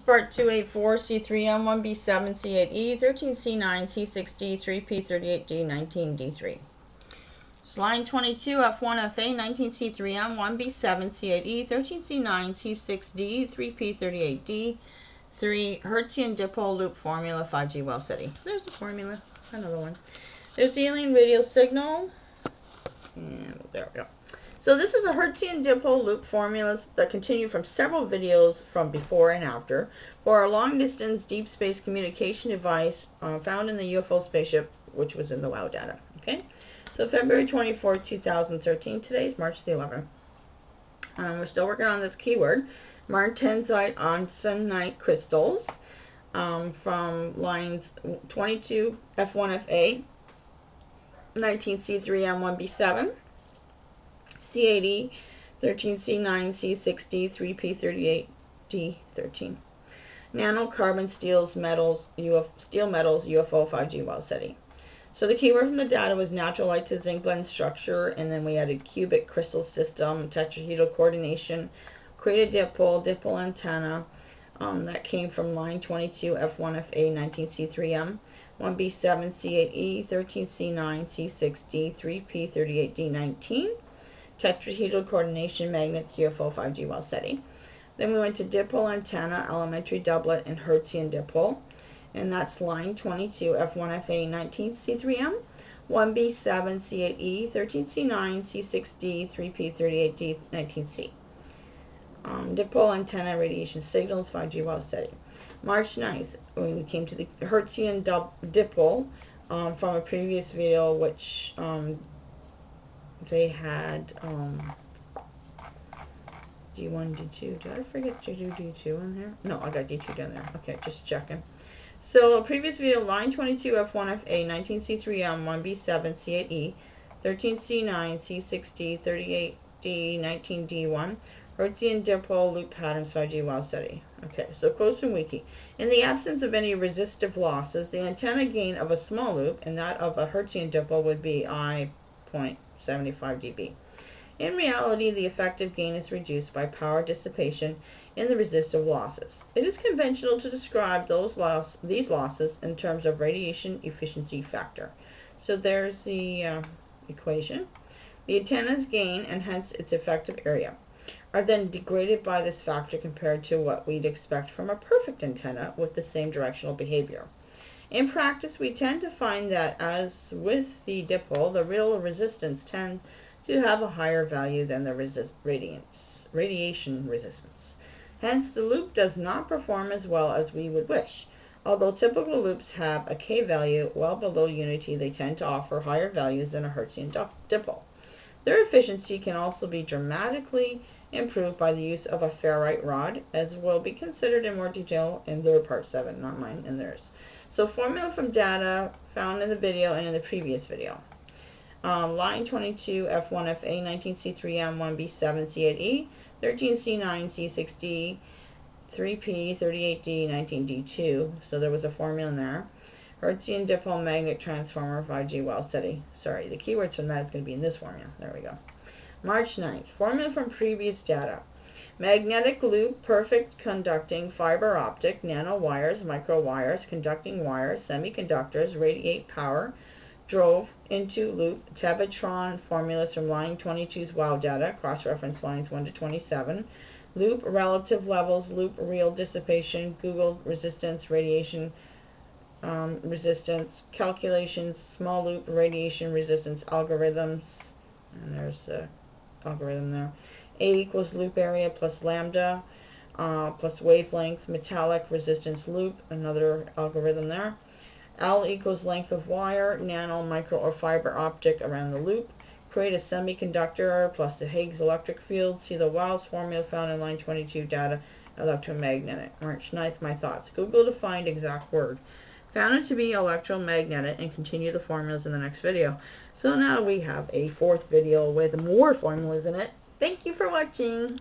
part 284C3M1B7C8E13C9C6D3P38D19D3. Line 22f1fa19c3m1b7c8e13c9c6d3p38d3 Hertzian Dipole loop formula 5G Wow Seti. There's the formula. Another one. There's the alien radio signal. And there we go. So this is a Hertzian Dipole loop formulas that continue from several videos from before and after for a long-distance deep space communication device found in the UFO spaceship, which was in the WOW data. Okay, so February 24, 2013. Today is March the 11th. We're still working on this keyword, martensite-austenite crystals, from lines 22f1fa19c3m1b7. C8E 13C9C6D3P38D13. Nano carbon steel metals UFO 5G Wow Seti. So the keyword from the data was Natrolite to Zincblende structure, and then we added cubic crystal system, tetrahedral coordination, created dipole antenna. That came from line 22f1fa19c3m1b7c8e 13c9c6d3p38d19. Tetrahedral coordination magnets UFO 5G Wow Seti. Then we went to dipole antenna, elementary doublet, and Hertzian Dipole, and that's line 22f1fa19c3m1b7c8e 13c9c6d3p38d19c. Dipole antenna radiation signals 5G Wow Seti. March 9th, when we came to the Hertzian Dipole from a previous video, which they had D1, D2. Did I forget to do D2 in there? No, I got D2 down there. Okay, just checking. So, previous video, line 22f1fa19c3m1b7c8e 13c9c6d38d19d1 Hertzian Dipole loop patterns 5G Wow Seti. Okay, so quotes from Wiki. In the absence of any resistive losses, the antenna gain of a small loop and that of a Hertzian Dipole would be I.75 dB. In reality, the effective gain is reduced by power dissipation in the resistive losses. It is conventional to describe these losses in terms of radiation efficiency factor. So there's the equation. The antenna's gain, and hence its effective area, are then degraded by this factor compared to what we'd expect from a perfect antenna with the same directional behavior. In practice, we tend to find that, as with the dipole, the real resistance tends to have a higher value than the radiation resistance. Hence, the loop does not perform as well as we would wish. Although typical loops have a K value well below unity, they tend to offer higher values than a Hertzian dipole. Their efficiency can also be dramatically improved by the use of a ferrite rod, as will be considered in more detail in their part 7, not mine, and theirs. So formula from data found in the video and in the previous video. Line 22f1fa19c3m1b7c8e 13c9c6d3p38d19d2. So there was a formula in there. Hertzian Dipole magnet transformer 5G Wow Seti. Sorry, the keywords from that is going to be in this formula. There we go. March 9th. Formula from previous data. Magnetic loop, perfect conducting fiber optic, nano wires, micro wires, conducting wires, semiconductors, radiate power, drove into loop, Tetrahedral formulas from line 22's WOW data, cross-reference lines 1 to 27, loop relative levels, loop real dissipation, Google resistance, radiation resistance, calculations, small loop radiation resistance algorithms, and there's the algorithm there. A equals loop area plus lambda plus wavelength, metallic resistance loop, another algorithm there. L equals length of wire, nano, micro, or fiber optic around the loop. Create a semiconductor plus the Higgs electric field. See the WOW's formula found in line 22 data, electromagnetic. March 9th, my thoughts. Google to find exact word. Found it to be electromagnetic, and continue the formulas in the next video. So now we have a fourth video with more formulas in it. Thank you for watching.